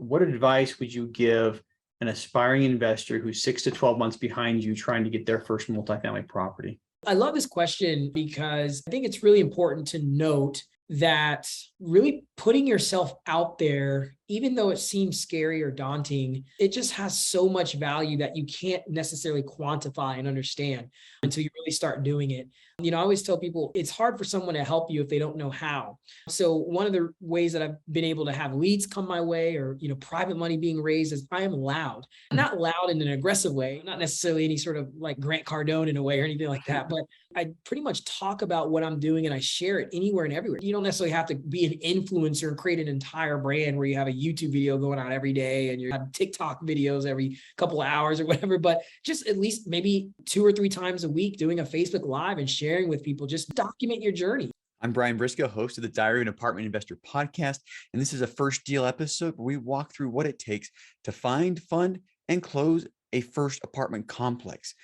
what advice would you give an aspiring investor who's 6 to 12 months behind you trying to get their first multifamily property? I love this question because I think it's really important to note that really putting yourself out there, even though it seems scary or daunting, it just has so much value that you can't necessarily quantify and understand until you really start doing it. I always tell people it's hard for someone to help you if they don't know how. So one of the ways that I've been able to have leads come my way or, private money being raised is I am loud, not loud in an aggressive way, not necessarily any sort of like Grant Cardone in a way or anything like that, but I pretty much talk about what I'm doing and I share it anywhere and everywhere. You don't necessarily have to be an influencer and create an entire brand where you have a YouTube video going out every day and you have TikTok videos every couple of hours or whatever, but just at least maybe 2 or 3 times a week doing a Facebook Live and sharing with people, just document your journey. I'm Brian Briscoe, host of the Diary of an Apartment Investor podcast, and this is a first deal episode where we walk through what it takes to find, fund, and close a first apartment complex.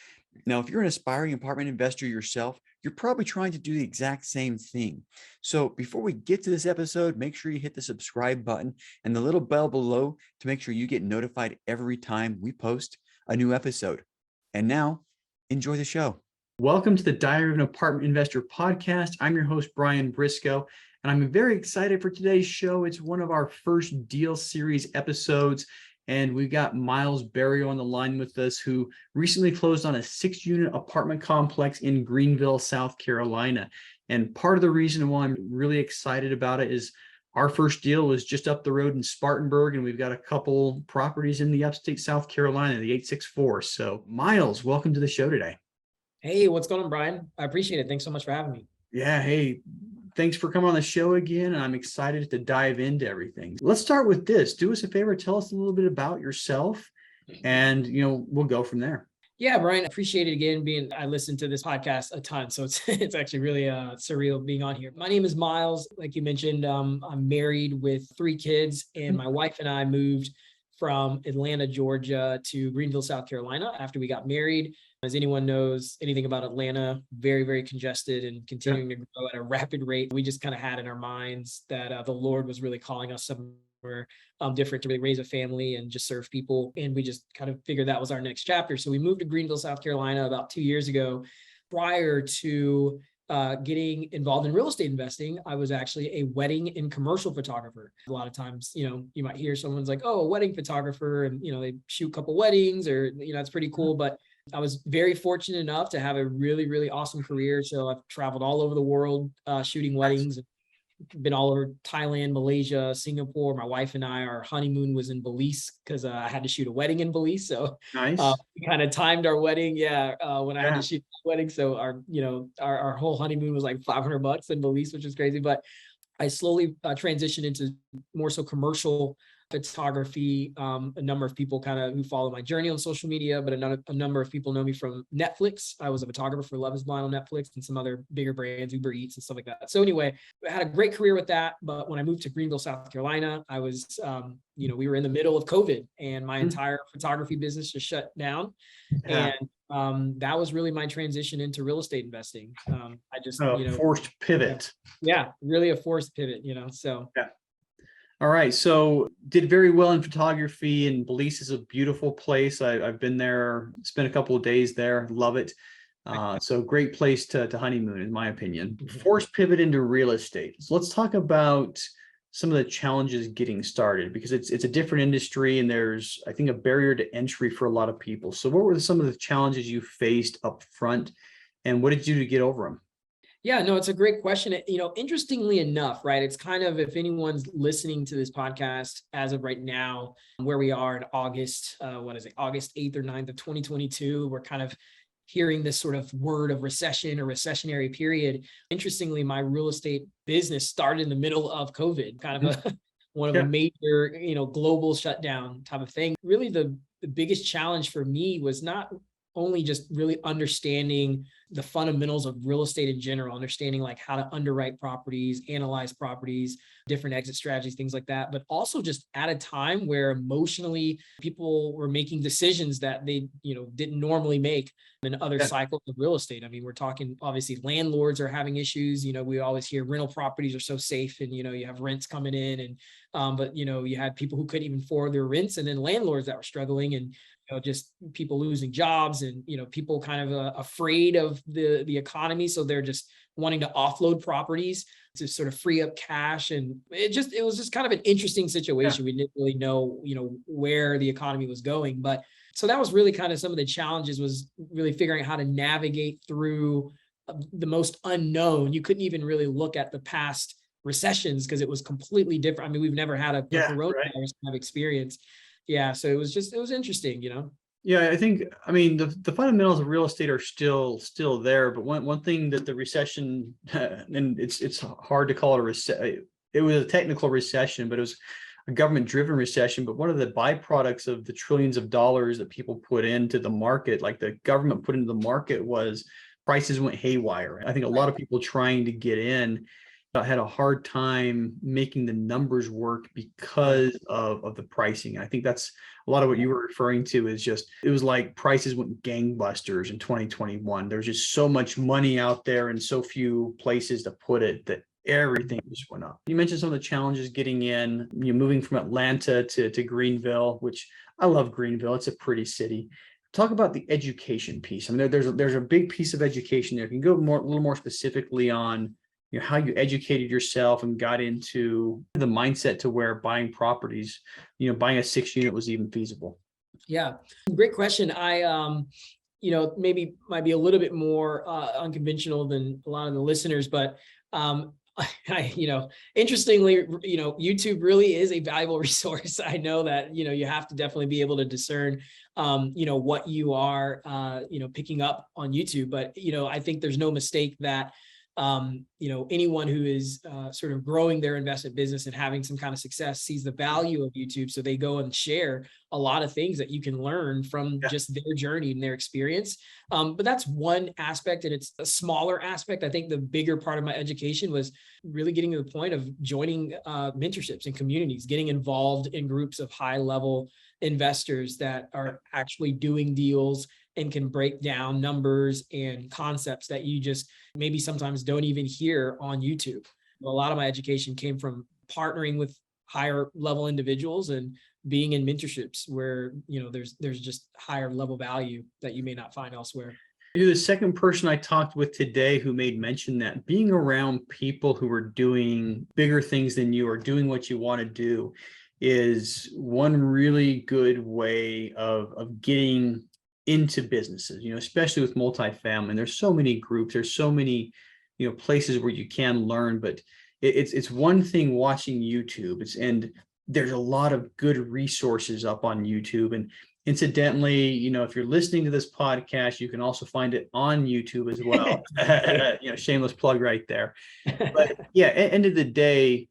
Now, if you're an aspiring apartment investor yourself, you're probably trying to do the exact same thing. So before we get to this episode, make sure you hit the subscribe button and the little bell below to make sure you get notified every time we post a new episode. And now, enjoy the show. Welcome to the Diary of an Apartment Investor podcast. I'm your host, Brian Briscoe, and I'm very excited for today's show. It's one of our first deal series episodes, and we've got Myles on the line with us, who recently closed on a 6-unit apartment complex in Greenville, South Carolina. And part of the reason why I'm really excited about it is our first deal was just up the road in Spartanburg, and we've got a couple properties in the upstate South Carolina, the 864. So Myles, welcome to the show today. Hey, what's going on, Brian? I appreciate it. Thanks so much for having me. Yeah, hey, thanks for coming on the show again. I'm excited to dive into everything. Let's start with this. Do us a favor, tell us a little bit about yourself, and we'll go from there. Yeah, Brian, I appreciate it again. I listen to this podcast a ton, so it's actually really surreal being on here. My name is Myles. Like you mentioned, I'm married with 3 kids, and my wife and I moved from Atlanta, Georgia to Greenville, South Carolina after we got married. As anyone knows anything about Atlanta, very, very congested and continuing to grow at a rapid rate. We just kind of had in our minds that the Lord was really calling us somewhere different to really raise a family and just serve people. And we just kind of figured that was our next chapter. So we moved to Greenville, South Carolina about 2 years ago. Prior to getting involved in real estate investing, I was actually a wedding and commercial photographer. A lot of times, you might hear someone's like, oh, a wedding photographer, and, they shoot a couple weddings or, it's pretty cool. But I was very fortunate enough to have a really, really awesome career. So I've traveled all over the world shooting weddings. Been all over Thailand, Malaysia, Singapore. My wife and I, our honeymoon was in Belize because I had to shoot a wedding in Belize. So nice. We kind of timed our wedding. When I had to shoot the wedding. So our whole honeymoon was like $500 in Belize, which is crazy. But I slowly transitioned into more so commercial photography. A number of people who follow my journey on social media, but a number of people know me from Netflix. I was a photographer for Love is Blind on Netflix and some other bigger brands, Uber Eats and stuff like that. So anyway, I had a great career with that. But when I moved to Greenville, South Carolina, I was, we were in the middle of COVID and my entire photography business just shut down. Yeah. And that was really my transition into real estate investing. I just, forced pivot. Yeah, really a forced pivot, so. Yeah. All right. So did very well in photography, and Belize is a beautiful place. I've been there, spent a couple of days there. Love it. So great place to honeymoon, in my opinion. Forced pivot into real estate. So let's talk about some of the challenges getting started, because it's a different industry and there's, I think, a barrier to entry for a lot of people. So what were some of the challenges you faced up front, and what did you do to get over them? Yeah, no, it's a great question. Interestingly enough, right? It's kind of, if anyone's listening to this podcast as of right now, where we are in August, August 8th or 9th of 2022, we're kind of hearing this sort of word of recession or recessionary period. Interestingly, my real estate business started in the middle of COVID, kind of one of a major, global shutdown type of thing. Really, the biggest challenge for me was not only just really understanding the fundamentals of real estate in general, understanding like how to underwrite properties, analyze properties, different exit strategies, things like that, but also just at a time where emotionally people were making decisions that they, didn't normally make in other cycles of real estate. I mean, we're talking obviously landlords are having issues. We always hear rental properties are so safe and, you have rents coming in but you had people who couldn't even afford their rents, and then landlords that were struggling, and just people losing jobs, and people kind of afraid of the economy, so they're just wanting to offload properties to sort of free up cash. And it was just kind of an interesting situation. We didn't really know where the economy was going, but so that was really kind of some of the challenges, was really figuring out how to navigate through the most unknown. You couldn't even really look at the past recessions because it was completely different. I mean, we've never had a coronavirus kind of experience. Yeah. So it was interesting, Yeah, I mean, the fundamentals of real estate are still there, but one thing that the recession, and it's hard to call it a recession. It was a technical recession, but it was a government-driven recession. But one of the byproducts of the trillions of dollars that people put into the market, like the government put into the market, was prices went haywire. I think a lot of people trying to get in had a hard time making the numbers work because of the pricing. I think that's a lot of what you were referring to, is just, it was like prices went gangbusters in 2021. There's just so much money out there and so few places to put it that everything just went up. You mentioned some of the challenges getting in, moving from Atlanta to Greenville, which I love Greenville. It's a pretty city. Talk about the education piece. I mean, there's a big piece of education there. Can you go a little more specifically on how you educated yourself and got into the mindset to where buying properties, buying a 6-unit was even feasible? Yeah, great question. I, maybe might be a little bit more unconventional than a lot of the listeners, but interestingly, YouTube really is a valuable resource. I know that, you have to definitely be able to discern, what you are, picking up on YouTube. But, I think there's no mistake that anyone who is sort of growing their investment business and having some kind of success sees the value of YouTube. So they go and share a lot of things that you can learn from just their journey and their experience. But that's one aspect, and it's a smaller aspect. I think the bigger part of my education was really getting to the point of joining mentorships and communities, getting involved in groups of high level investors that are actually doing deals and can break down numbers and concepts that you just maybe sometimes don't even hear on YouTube. A lot of my education came from partnering with higher level individuals and being in mentorships where, there's just higher level value that you may not find elsewhere. You're the second person I talked with today who made mention that being around people who are doing bigger things than you, or doing what you want to do, is one really good way of getting into businesses, especially with multifamily. And there's so many groups, there's so many, places where you can learn, but it's one thing watching YouTube. And there's a lot of good resources up on YouTube. And incidentally, if you're listening to this podcast, you can also find it on YouTube as well. Shameless plug right there. But yeah, at the end of the day,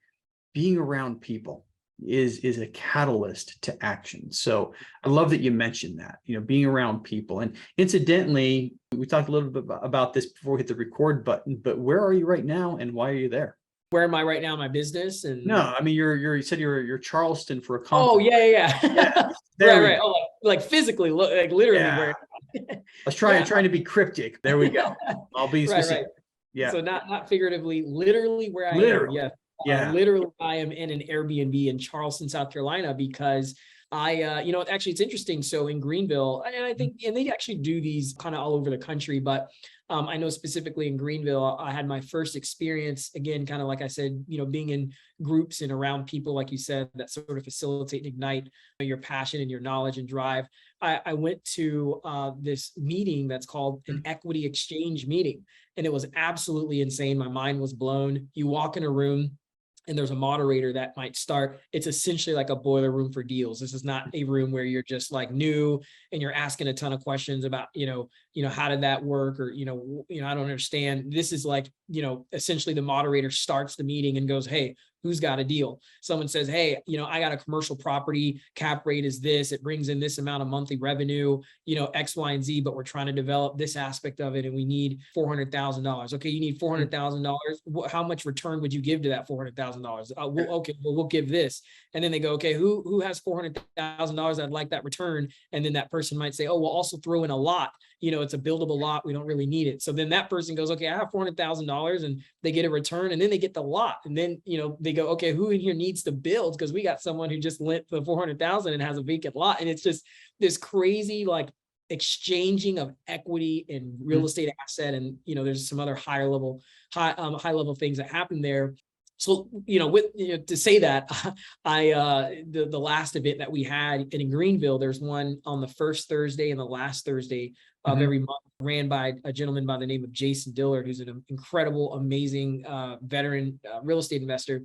being around people is a catalyst to action. So I love that you mentioned that, being around people. And incidentally, we talked a little bit about this before we hit the record button, but where are you right now and why are you there? Where am I right now in my business? And no, I mean, you said you're Charleston for a conference. Oh yeah. Right. Oh, like physically, like literally where. I was trying to be cryptic. There we go. I'll be specific. Right. Yeah. So not figuratively, literally where I am. Yeah. Literally, I am in an Airbnb in Charleston, South Carolina, because I, actually, it's interesting. So in Greenville, and I think, and they actually do these kind of all over the country, but I know specifically in Greenville, I had my first experience, again, kind of like I said, being in groups and around people, like you said, that sort of facilitate and ignite your passion and your knowledge and drive. I went to this meeting that's called an equity exchange meeting, and it was absolutely insane. My mind was blown. You walk in a room, and there's a moderator that might start. It's essentially like a boiler room for deals. This is not a room where you're just like new and you're asking a ton of questions about, how did that work? Or, I don't understand. This is like, essentially the moderator starts the meeting and goes, hey, who's got a deal. Someone says, hey, I got a commercial property, cap rate is this, it brings in this amount of monthly revenue, X, Y, and Z, but we're trying to develop this aspect of it and we need $400,000. Okay, you need $400,000. How much return would you give to that $400,000? We'll give this. And then they go, okay, who has $400,000? I'd like that return. And then that person might say, oh, we'll also throw in a lot. It's a buildable lot. We don't really need it. So then that person goes, okay, I have $400,000, and they get a return, and then they get the lot. And then, they go, okay, who in here needs to build? Because we got someone who just lent the 400,000 and has a vacant lot. And it's just this crazy, like, exchanging of equity and real estate asset. And, there's some other high level things that happen there. So, to say that, the last event that we had in Greenville, there's one on the first Thursday and the last Thursday of every month, ran by a gentleman by the name of Jason Dillard, who's an incredible, amazing veteran real estate investor.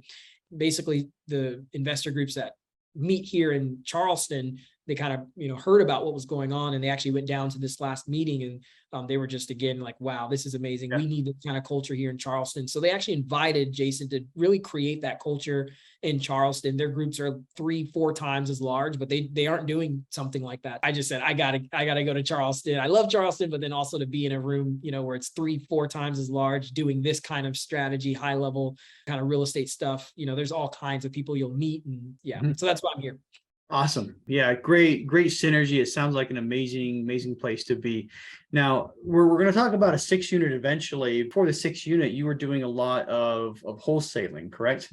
Basically, the investor groups that meet here in Charleston, they kind of, heard about what was going on, and they actually went down to this last meeting, and they were just, again, like, wow, this is amazing. Yeah. We need this kind of culture here in Charleston. So they actually invited Jason to really create that culture in Charleston. Their groups are 3-4 times as large, but they aren't doing something like that. I just said, I gotta go to Charleston. I love Charleston, but then also to be in a room, where it's 3-4 times as large, doing this kind of strategy, high level kind of real estate stuff. There's all kinds of people you'll meet, and so that's why I'm here. Awesome. Yeah, great synergy. It sounds like an amazing place to be. Now, we're going to talk about a 6 unit eventually. Before the 6 unit, you were doing a lot of wholesaling, correct?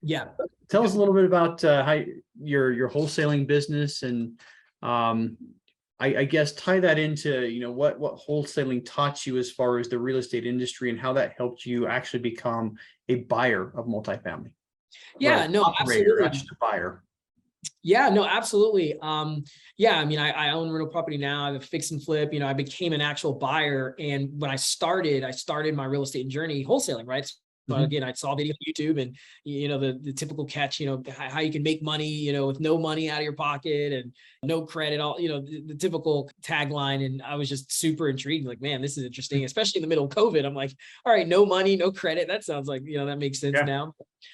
Yeah. Tell us a little bit about how your wholesaling business, and I guess tie that into, what wholesaling taught you as far as the real estate industry, and how that helped you actually become a buyer of multifamily. Yeah, no, absolutely. Not just a buyer. Yeah, no, absolutely. Yeah, I mean, I own rental property now. I have a fix and flip. I became an actual buyer. And when I started my real estate journey wholesaling, right? But again, I saw video on YouTube, and the typical catch, how you can make money, with no money out of your pocket and no credit, all the typical tagline. And I was just super intrigued, like, man, this is interesting, especially in the middle of COVID. I'm like, all right, no money, no credit. That sounds like, that makes sense now.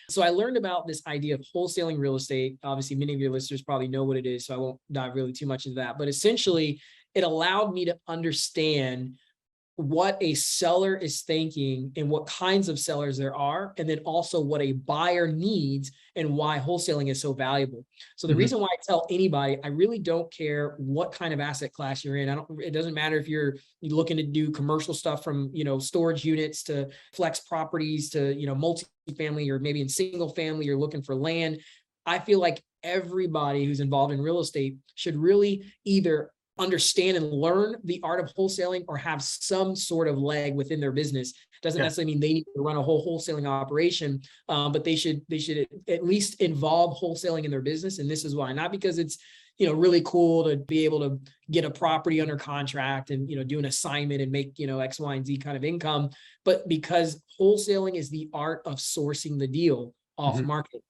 So I learned about this idea of wholesaling real estate. Obviously, many of your listeners probably know what it is, so I won't dive really too much into that. But essentially, it allowed me to understand what a seller is thinking and what kinds of sellers there are, and then also what a buyer needs and why wholesaling is so valuable. So the reason why I tell anybody, I really don't care what kind of asset class you're in. It doesn't matter if you're looking to do commercial stuff from, storage units to flex properties to, multifamily, or maybe in single family, you're looking for land. I feel like everybody who's involved in real estate should really either understand and learn the art of wholesaling or have some sort of leg within their business. Doesn't necessarily mean they need to run a whole wholesaling operation, but they should at least involve wholesaling in their business. And this is why, not because it's, really cool to be able to get a property under contract and, do an assignment and make, X, Y, and Z kind of income, but because wholesaling is the art of sourcing the deal off market.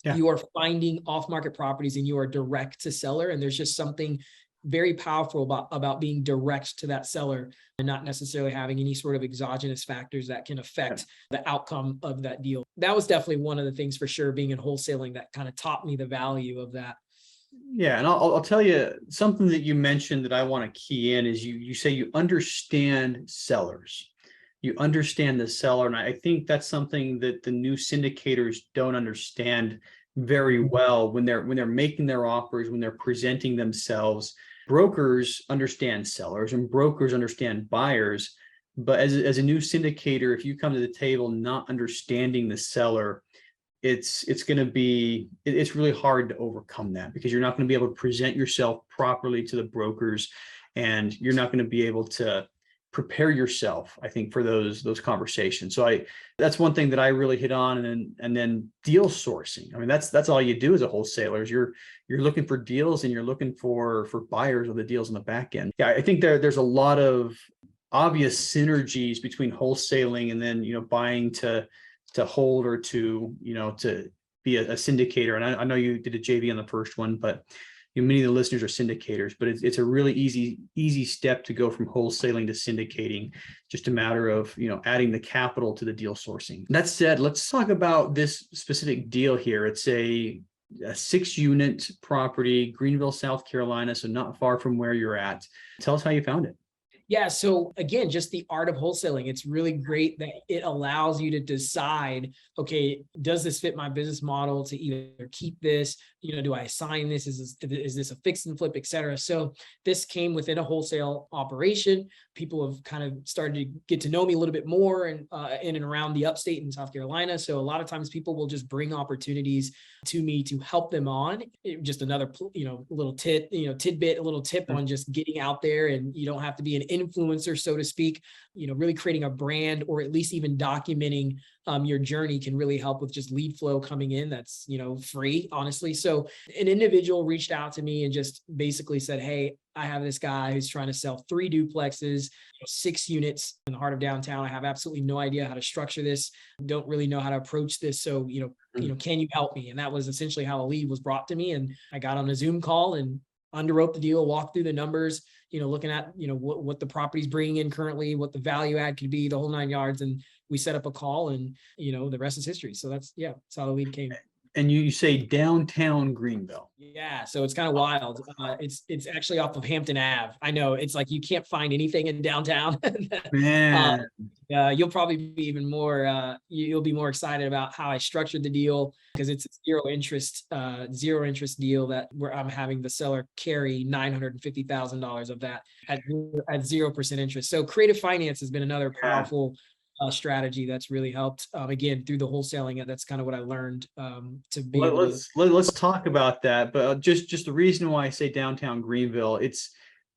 Yeah. You are finding off market properties and you are direct to seller. And there's just something very powerful about being direct to that seller and not necessarily having any sort of exogenous factors that can affect the outcome of that deal. That was definitely one of the things for sure, being in wholesaling, that kind of taught me the value of that. Yeah, and I'll tell you something that you mentioned that I want to key in is you say you understand sellers. You understand the seller, and I think that's something that the new syndicators don't understand very well when they're making their offers, when they're presenting themselves. Brokers understand sellers and brokers understand buyers, but as a new syndicator, if you come to the table not understanding the seller, it's really hard to overcome that, because you're not going to be able to present yourself properly to the brokers, and you're not going to be able to prepare yourself, I think, for those conversations. So that's one thing that I really hit on. And then deal sourcing. I mean, that's all you do as a wholesaler. You're looking for deals, and you're looking for buyers of the deals on the back end. Yeah, I think there's a lot of obvious synergies between wholesaling and then, buying to hold, or to be a syndicator. And I know you did a JV on the first one, but many of the listeners are syndicators, but it's a really easy step to go from wholesaling to syndicating. Just a matter of, adding the capital to the deal sourcing. That said, let's talk about this specific deal here. It's a 6-unit property, Greenville, South Carolina, so not far from where you're at. Tell us how you found it. Yeah. So again, just the art of wholesaling. It's really great that it allows you to decide, okay, does this fit my business model to either keep this, do I assign this? Is this a fix and flip, et cetera? So this came within a wholesale operation. People have kind of started to get to know me a little bit more and in and around the upstate in South Carolina. So a lot of times people will just bring opportunities to me to help them on. Just another, little tidbit, a little tip on just getting out there, and you don't have to be an influencer, so to speak. Really creating a brand, or at least even documenting your journey, can really help with just lead flow coming in. That's, free, honestly. So an individual reached out to me and just basically said, hey, I have this guy who's trying to sell 3 duplexes, 6 units in the heart of downtown. I have absolutely no idea how to structure this. Don't really know how to approach this. So, can you help me? And that was essentially how a lead was brought to me. And I got on a Zoom call and underwrote the deal, walked through the numbers, looking at, what the property's bringing in currently, what the value add could be, the whole 9 yards. And we set up a call, and, the rest is history. So that's how the lead came. And you say downtown Greenville. Yeah, so it's kind of wild. It's actually off of Hampton Ave. I know it's like you can't find anything in downtown. Man, You'll probably be even more. You'll be more excited about how I structured the deal, because it's a zero interest deal where I'm having the seller carry $950,000 of that at 0% interest. So creative finance has been another powerful strategy that's really helped, again, through the wholesaling. That's kind of what I learned to be let's talk about that. But just the reason why I say downtown Greenville,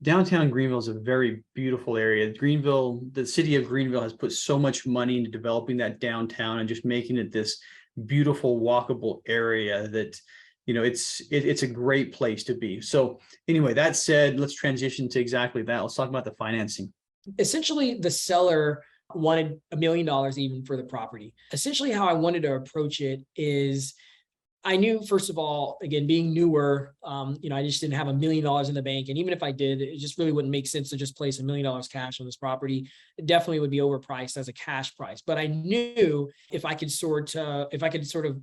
downtown Greenville is a very beautiful area. The city of Greenville has put so much money into developing that downtown and just making it this beautiful walkable area that, it's a great place to be. So anyway, that said, let's transition to exactly that. Let's talk about the financing. Essentially, the seller wanted $1 million even for the property. Essentially, how I wanted to approach it is, I knew, first of all, again, being newer, I just didn't have $1 million in the bank. And even if I did, it just really wouldn't make sense to just place $1 million cash on this property. It definitely would be overpriced as a cash price. But I knew if I could sort of,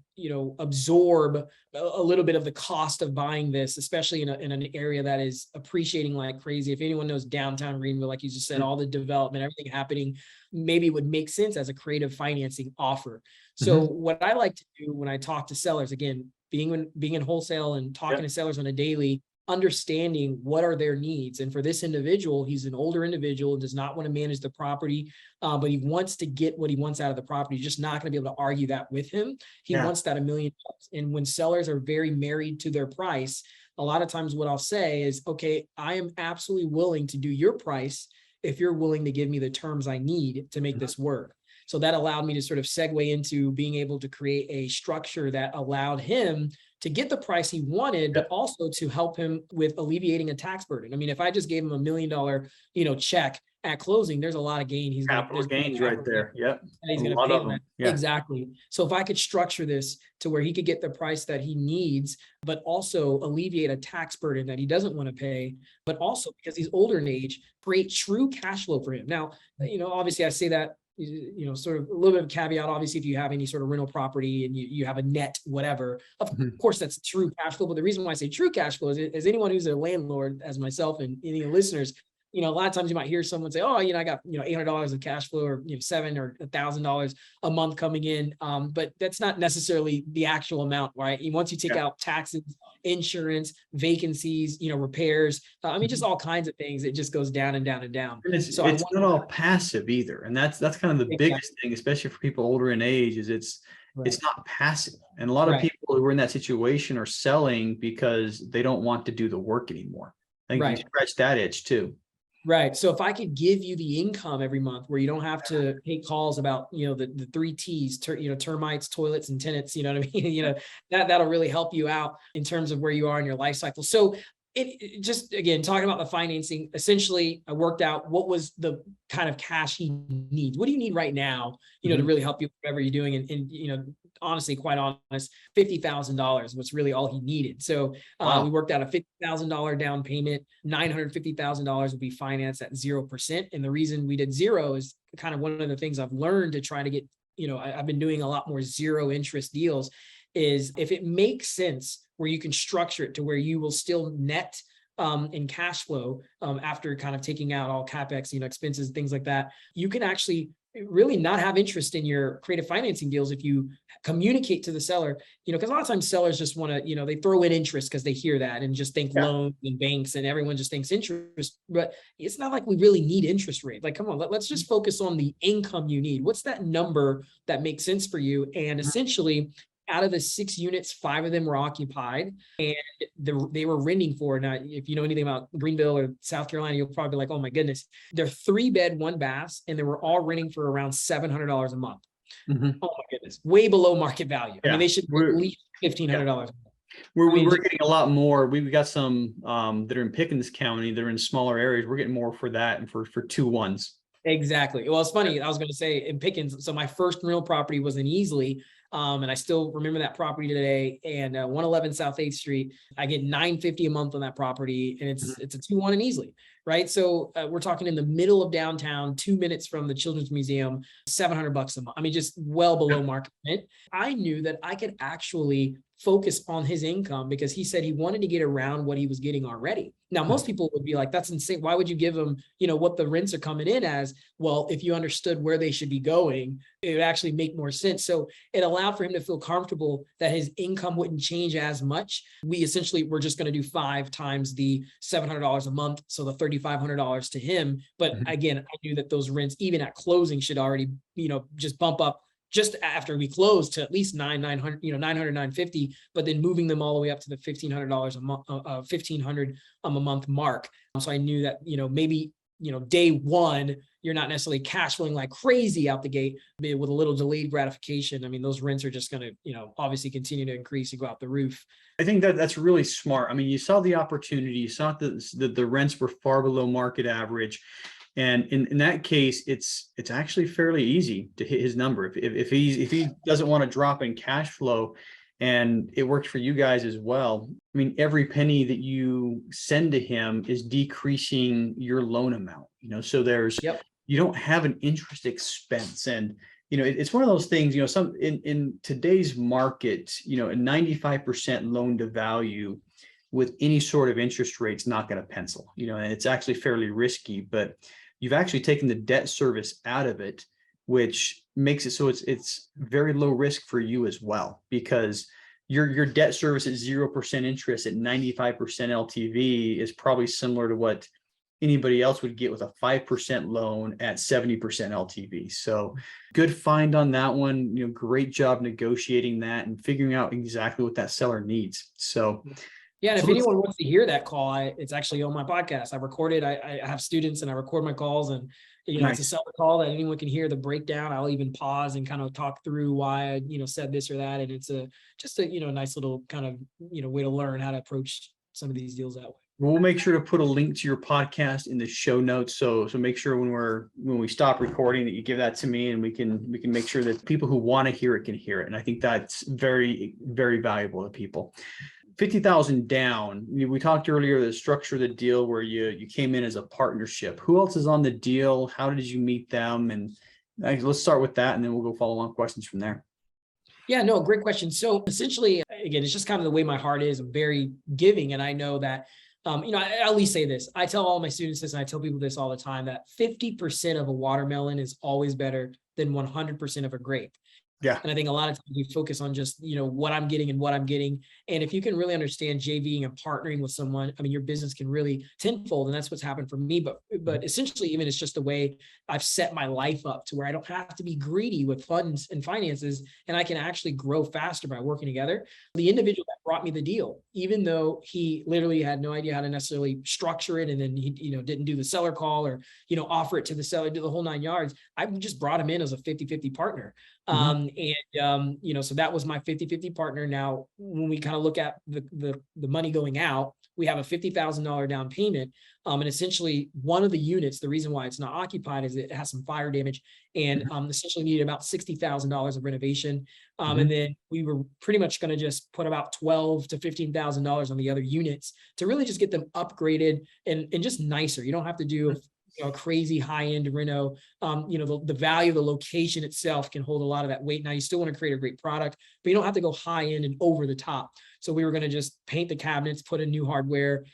absorb a little bit of the cost of buying this, especially in an area that is appreciating like crazy. If anyone knows downtown Greenville, like you just said, all the development, everything happening, maybe it would make sense as a creative financing offer. So what I like to do when I talk to sellers, again, being in wholesale and talking to sellers on a daily, understanding what are their needs. And for this individual, he's an older individual, does not want to manage the property, but he wants to get what he wants out of the property. You're just not going to be able to argue that with him. He wants that $1 million. And when sellers are very married to their price, a lot of times what I'll say is, okay, I am absolutely willing to do your price if you're willing to give me the terms I need to make this work. So that allowed me to sort of segue into being able to create a structure that allowed him to get the price he wanted, but also to help him with alleviating a tax burden. I mean, if I just gave him $1 million, check at closing, there's a lot of gain. He's capital gains right there. Yep. And he's going to pay on that. Yeah. Exactly. So if I could structure this to where he could get the price that he needs, but also alleviate a tax burden that he doesn't want to pay, but also because he's older in age, create true cash flow for him. Now, obviously I say that, sort of a little bit of caveat. Obviously, if you have any sort of rental property and you have a net, whatever, of course, that's true cash flow. But the reason why I say true cash flow is anyone who's a landlord, as myself and any listeners, a lot of times you might hear someone say, oh, I got, $800 of cash flow, or, $700 or $1,000 a month coming in. But that's not necessarily the actual amount, right? Once you take out taxes, insurance, vacancies, repairs, just all kinds of things, it just goes down and down and down. And it's not all passive either. And that's kind of the biggest thing, especially for people older in age, is it's not passive. And a lot of people who are in that situation are selling because they don't want to do the work anymore. I think you scratch that itch too. Right. So if I could give you the income every month where you don't have to take calls about, the 3 T's, termites, toilets, and tenants, you know what I mean? That'll really help you out in terms of where you are in your life cycle. So it just, again, talking about the financing, essentially I worked out what was the kind of cash he needs. What do you need right now, to really help you, whatever you're doing? And honestly, quite honest, $50,000 was really all he needed. So Wow. we worked out a $50,000 down payment. $950,000 would be financed at 0%. And the reason we did zero is kind of one of the things I've learned to try to get, I've been doing a lot more zero interest deals, is if it makes sense where you can structure it to where you will still net in cash flow after kind of taking out all CapEx, expenses, things like that, you can actually really not have interest in your creative financing deals if you communicate to the seller, because a lot of times sellers just want to, they throw in interest because they hear that and just think loans and banks and everyone just thinks interest, but it's not like we really need interest rate. Like, come on, let's just focus on the income you need. What's that number that makes sense for you? And essentially, out of the 6 units, 5 of them were occupied and they were renting for. Now, if you know anything about Greenville or South Carolina, you'll probably be like, oh my goodness, they're 3-bed, 1-bath, and they were all renting for around $700 a month. Mm-hmm. Oh my goodness, way below market value. I mean, they should be at least $1,500. We're getting a lot more. We've got some that are in Pickens County that are in smaller areas. We're getting more for that and for 2 ones. Exactly. Well, it's funny. I was going to say in Pickens. So my first real property was in Easley. And I still remember that property today. And 111 South 8th Street, I get $950 a month on that property, and it's a 2-1 in Easley, right? So we're talking in the middle of downtown, 2 minutes from the Children's Museum, $700 a month. I mean, just well below market rent. I knew that I could actually focus on his income because he said he wanted to get around what he was getting already. Now, most people would be like, that's insane. Why would you give him, what the rents are coming in as? Well, if you understood where they should be going, it would actually make more sense. So it allowed for him to feel comfortable that his income wouldn't change as much. We essentially were just going to do 5 times the $700 a month. So the $3,500 to him. But again, I knew that those rents, even at closing, should already, just bump up just after we closed to at least 900, 950, but then moving them all the way up to the $1,500 a month, $1,500 a month mark. So I knew that, maybe, day one, you're not necessarily cash flowing like crazy out the gate, but with a little delayed gratification. I mean, those rents are just going to, obviously continue to increase and go out the roof. I think that's really smart. I mean, you saw the opportunity, you saw that the rents were far below market average. And in that case, it's actually fairly easy to hit his number. If he doesn't want to drop in cash flow, and it works for you guys as well. I mean, every penny that you send to him is decreasing your loan amount. So you don't have an interest expense, and it's one of those things. Some in today's market, a 95% loan to value with any sort of interest rate's not going to pencil. And it's actually fairly risky, but you've actually taken the debt service out of it, which makes it so it's very low risk for you as well, because your debt service at 0% interest at 95% LTV is probably similar to what anybody else would get with a 5% loan at 70% LTV. So good find on that one. Great job negotiating that and figuring out exactly what that seller needs. So yeah, and if anyone wants to hear that call, it's actually on my podcast. I record it. I have students and I record my calls, and It's a seller call that anyone can hear the breakdown. I'll even pause and kind of talk through why I said this or that, and it's just a nice little kind of way to learn how to approach some of these deals that way. We'll make sure to put a link to your podcast in the show notes. So make sure when we stop recording that you give that to me, and we can make sure that people who want to hear it can hear it. And I think that's very, very valuable to people. 50,000 down. We talked earlier the structure of the deal where you came in as a partnership. Who else is on the deal? How did you meet them? And let's start with that, and then we'll go follow on questions from there. Yeah, no, great question. So essentially, again, it's just kind of the way my heart is. I'm very giving, and I know that. I at least say this. I tell all my students this, and I tell people this all the time, that 50% of a watermelon is always better than 100% of a grape. Yeah. And I think a lot of times we focus on just, what I'm getting and what I'm getting. And if you can really understand JVing and partnering with someone, I mean, your business can really tenfold. And that's what's happened for me. But essentially, even it's just the way I've set my life up to where I don't have to be greedy with funds and finances, and I can actually grow faster by working together. The individual that brought me the deal, even though he literally had no idea how to necessarily structure it, and then he, didn't do the seller call or, offer it to the seller, do the whole 9 yards, I just brought him in as a 50-50 partner. So that was my 50-50 partner. Now, when we kind of look at the money going out, we have a $50,000 down payment. And essentially one of the units, the reason why it's not occupied is it has some fire damage and essentially needed about $60,000 of renovation. And then we were pretty much going to just put about $12,000 to $15,000 on the other units to really just get them upgraded and just nicer. You don't have to do a crazy high-end reno. The value of the location itself can hold a lot of that weight. Now you still want to create a great product, but you don't have to go high-end and over the top. So we were going to just paint the cabinets, put in new hardware,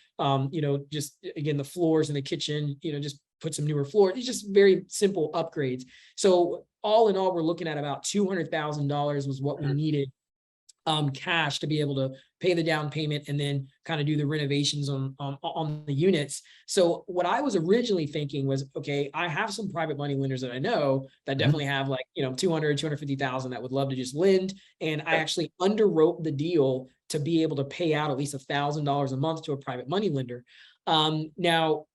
just again, the floors in the kitchen, just put some newer floors. It's just very simple upgrades. So all in all, we're looking at about $200,000 was what we needed cash to be able to pay the down payment and then kind of do the renovations on the units. So what I was originally thinking was, okay, I have some private money lenders that I know that definitely have 250,000 that would love to just lend. And I actually underwrote the deal to be able to pay out at least $1,000 a month to a private money lender. Now,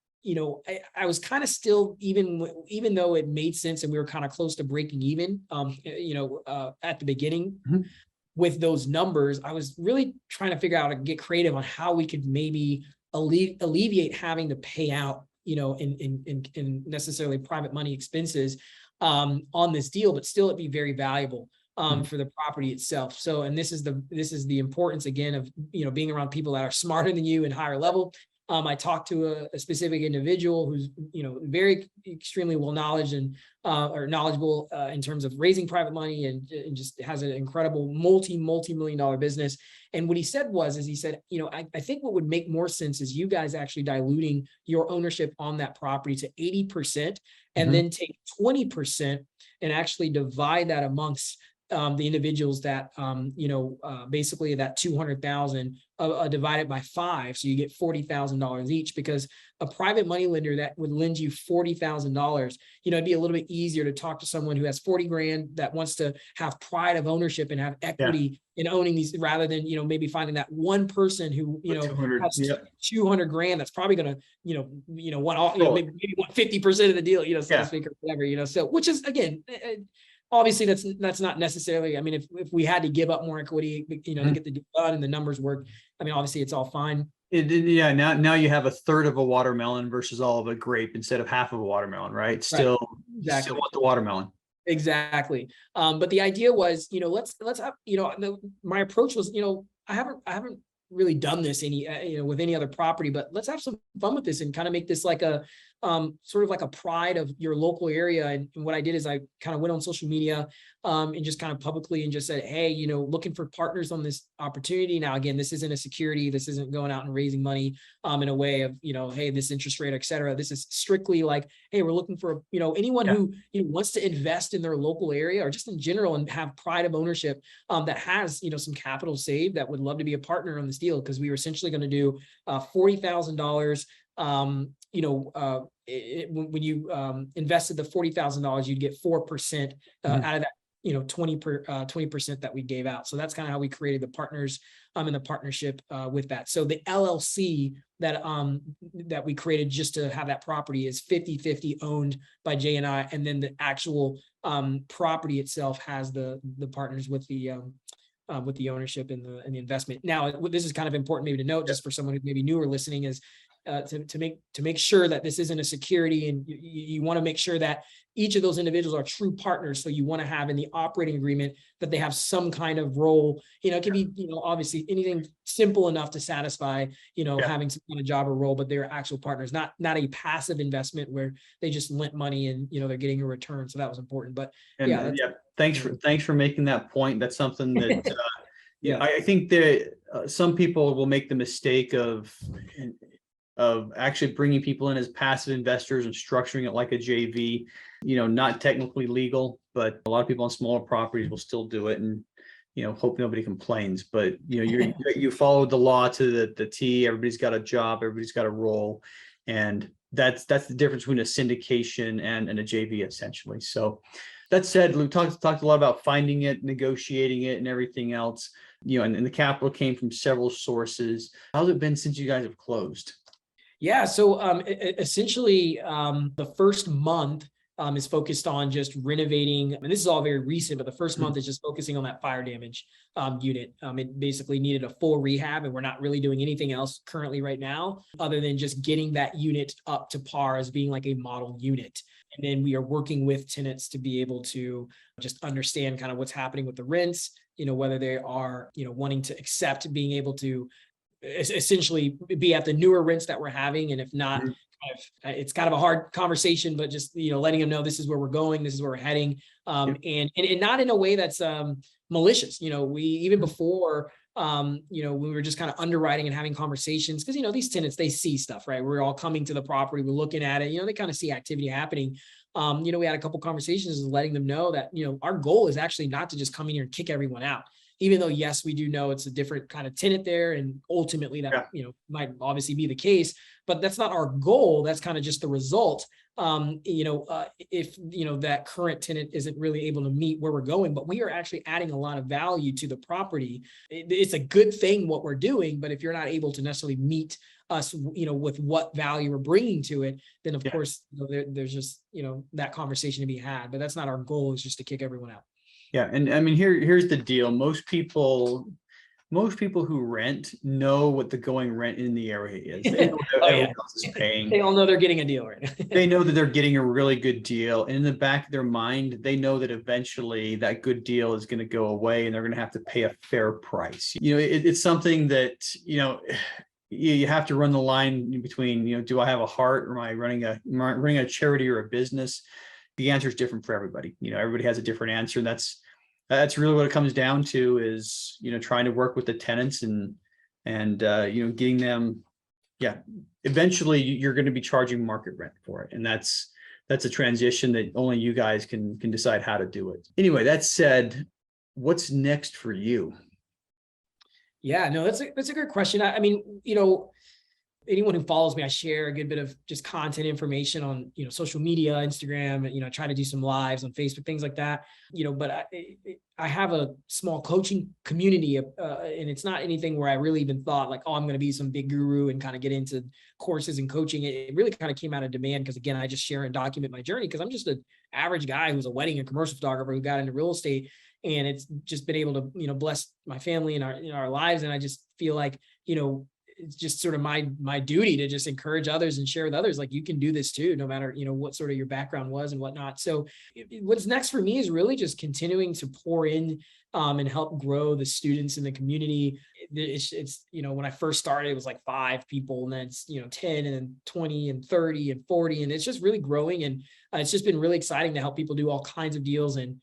I was kind of still, even though it made sense and we were kind of close to breaking even, at the beginning, with those numbers, I was really trying to figure out to get creative on how we could maybe alleviate having to pay out, in necessarily private money expenses on this deal, but still it be very valuable for the property itself. So, and this is the importance again of, being around people that are smarter than you and higher level. I talked to a specific individual who's, very extremely well knowledgeable in terms of raising private money and just has an incredible multi-million dollar business. And what he said he said, I think what would make more sense is you guys actually diluting your ownership on that property to 80% and then take 20% and actually divide that amongst the individuals that, basically that 200,000 divided by 5. So you get $40,000 each, because a private money lender that would lend you $40,000, it'd be a little bit easier to talk to someone who has 40 grand that wants to have pride of ownership and have equity in owning these, rather than, maybe finding that one person who, has 200 grand. That's probably going to, maybe want 50% of the deal, so to speak, or whatever, so, which is, again, obviously that's not necessarily, I mean, if we had to give up more equity, to get the deal done and the numbers work, I mean, obviously it's all fine. Now you have a third of a watermelon versus all of a grape instead of half of a watermelon, right? Still want the watermelon. Exactly. But the idea was, let's have, my approach was, I haven't really done this with any other property, but let's have some fun with this and kind of make this like a sort of like a pride of your local area. And what I did is I kind of went on social media and just kind of publicly and just said, hey, looking for partners on this opportunity. Now, again, this isn't a security. This isn't going out and raising money in a way of, hey, this interest rate, et cetera. This is strictly like, hey, we're looking for, anyone who wants to invest in their local area or just in general and have pride of ownership that has, some capital saved that would love to be a partner on this deal, because we were essentially going to do $40,000. When you invested the $40,000, you'd get 4% out of that, 20% that we gave out. So that's kind of how we created the partners and the partnership with that. So the LLC that we created just to have that property is 50-50 owned by Jay and I, and then the actual property itself has the partners with the ownership and the investment. Now, this is kind of important maybe to note, just for someone who maybe new or listening, is to make sure that this isn't a security, and you want to make sure that each of those individuals are true partners. So you want to have in the operating agreement that they have some kind of role. It can be, obviously anything simple enough to satisfy, having some kind of job or role, but they're actual partners, not a passive investment where they just lent money and, they're getting a return. So that was important. But thanks for making that point. That's something that, I think that some people will make the mistake of actually bringing people in as passive investors and structuring it like a JV, not technically legal, but a lot of people on smaller properties will still do it and, hope nobody complains. But, you followed the law to the T. Everybody's got a job, everybody's got a role. And that's the difference between a syndication and a JV, essentially. So that said, we talked a lot about finding it, negotiating it, and everything else, and the capital came from several sources. How's it been since you guys have closed? Yeah. So essentially, the first month, is focused on just renovating. And this is all very recent, but the first month is just focusing on that fire damage unit. It basically needed a full rehab, and we're not really doing anything else currently right now, other than just getting that unit up to par as being like a model unit. And then we are working with tenants to be able to just understand kind of what's happening with the rents, whether they are, wanting to accept being able to essentially be at the newer rents that we're having. And if not, it's kind of a hard conversation, but just, letting them know this is where we're going, this is where we're heading. And not in a way that's malicious. We, even before, we were just kind of underwriting and having conversations because, these tenants, they see stuff, right? We're all coming to the property, we're looking at it, they kind of see activity happening. We had a couple conversations letting them know that, our goal is actually not to just come in here and kick everyone out. Even though, yes, we do know it's a different kind of tenant there, and ultimately that, might obviously be the case, but that's not our goal. That's kind of just the result. If, that current tenant isn't really able to meet where we're going, but we are actually adding a lot of value to the property. It's a good thing what we're doing, but if you're not able to necessarily meet us, with what value we're bringing to it, then of course, there's just, that conversation to be had, but that's not our goal, is just to kick everyone out. Yeah. And I mean, here's the deal. Most people who rent know what the going rent in the area is. They know what everyone else is paying. They all know they're getting a deal, right? They know that they're getting a really good deal. And in the back of their mind, they know that eventually that good deal is going to go away and they're going to have to pay a fair price. It's something that, you have to run the line between, do I have a heart, or am I running a charity or a business? The answer is different for everybody. Everybody has a different answer. And that's really what it comes down to, is, trying to work with the tenants and getting them. Yeah. Eventually you're going to be charging market rent for it. And that's a transition that only you guys can decide how to do it. Anyway, that said, what's next for you? Yeah, no, that's a good question. I mean, anyone who follows me, I share a good bit of just content information on, social media, Instagram, try to do some lives on Facebook, things like that, but I have a small coaching community, and it's not anything where I really even thought like, oh, I'm going to be some big guru and kind of get into courses and coaching. It really kind of came out of demand because, again, I just share and document my journey, because I'm just an average guy who's a wedding and commercial photographer who got into real estate. And it's just been able to, bless my family and our lives. And I just feel like, it's just sort of my duty to just encourage others and share with others, like, you can do this too, no matter, what sort of your background was and whatnot. So what's next for me is really just continuing to pour in and help grow the students in the community. It's when I first started, it was like 5 people, and then it's, 10 and then 20 and 30 and 40. And it's just really growing. And it's just been really exciting to help people do all kinds of deals. And,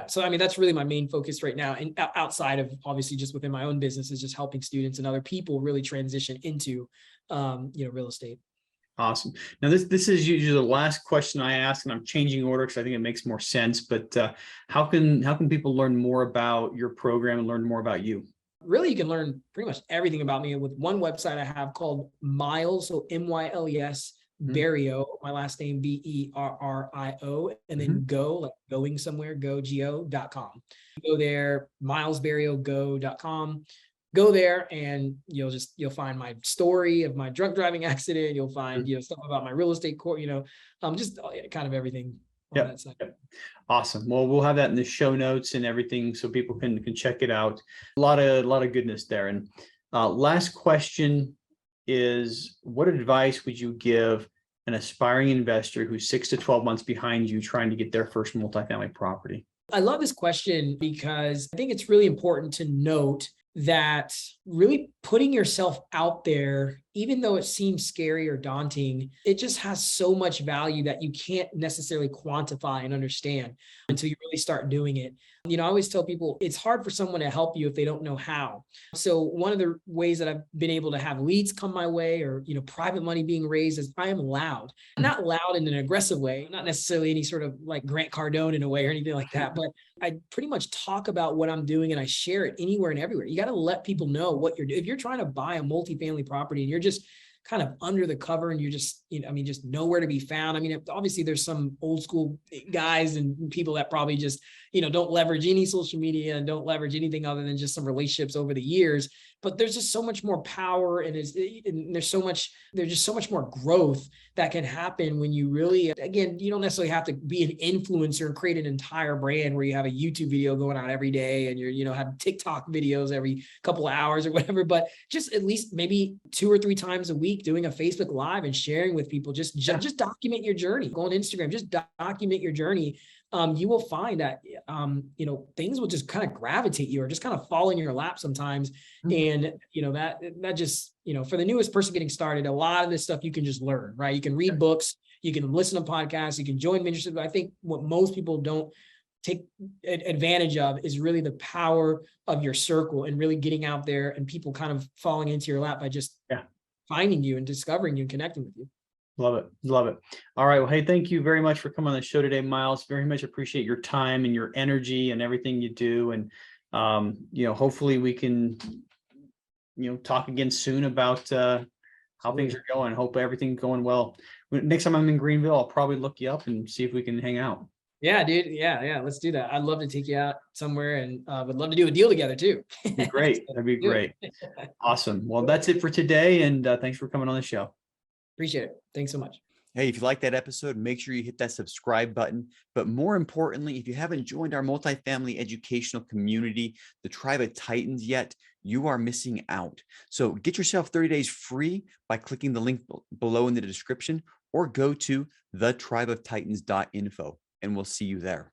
so, I mean, that's really my main focus right now. And outside of, obviously, just within my own business, is just helping students and other people really transition into, real estate. Awesome. Now, this is usually the last question I ask, and I'm changing order because I think it makes more sense. But how can people learn more about your program and learn more about you? Really, you can learn pretty much everything about me with one website I have called Myles, so Myles Berrio, my last name Berrio, and then go, like going somewhere, go.com. Go there, MylesBerrioGo.com. Go there, and you'll find my story of my drunk driving accident. You'll find stuff about my real estate court. Just kind of everything on that side. Yep. Awesome. Well, we'll have that in the show notes and everything, so people can check it out. A lot of goodness there. And last question is, what advice would you give an aspiring investor who's 6 to 12 months behind you trying to get their first multifamily property? I love this question because I think it's really important to note that really putting yourself out there, even though it seems scary or daunting, it just has so much value that you can't necessarily quantify and understand until you really start doing it. I always tell people it's hard for someone to help you if they don't know how. So one of the ways that I've been able to have leads come my way, or, private money being raised, is I am loud, not loud in an aggressive way, not necessarily any sort of like Grant Cardone in a way or anything like that, but I pretty much talk about what I'm doing and I share it anywhere and everywhere. You got to let people know what you're doing. If you're trying to buy a multifamily property and you're just kind of under the cover and you're just, I mean, just nowhere to be found. I mean, obviously there's some old school guys and people that probably just, don't leverage any social media and don't leverage anything other than just some relationships over the years. But there's just so much more power and there's just so much more growth that can happen when you really, again, you don't necessarily have to be an influencer and create an entire brand where you have a YouTube video going out every day and you're, have TikTok videos every couple of hours or whatever, but just at least maybe 2 or 3 times a week doing a Facebook Live and sharing with people, just document your journey. Go on Instagram, just document your journey. You will find that, things will just kind of gravitate you or just kind of fall in your lap sometimes. And, that just, for the newest person getting started, a lot of this stuff you can just learn, right? You can read books, you can listen to podcasts, you can join mentorship. But I think what most people don't take advantage of is really the power of your circle and really getting out there and people kind of falling into your lap by just finding you and discovering you and connecting with you. Love it. Love it. All right. Well, hey, thank you very much for coming on the show today, Myles. Very much appreciate your time and your energy and everything you do. And, hopefully we can, talk again soon about how things are going. Hope everything's going well. Next time I'm in Greenville, I'll probably look you up and see if we can hang out. Yeah, dude. Yeah. Let's do that. I'd love to take you out somewhere and would love to do a deal together too. That'd be great. That'd be great. Awesome. Well, that's it for today. And thanks for coming on the show. Appreciate it. Thanks so much. Hey, if you like that episode, make sure you hit that subscribe button. But more importantly, if you haven't joined our multifamily educational community, the Tribe of Titans yet, you are missing out. So get yourself 30 days free by clicking the link below in the description or go to thetribeoftitans.info and we'll see you there.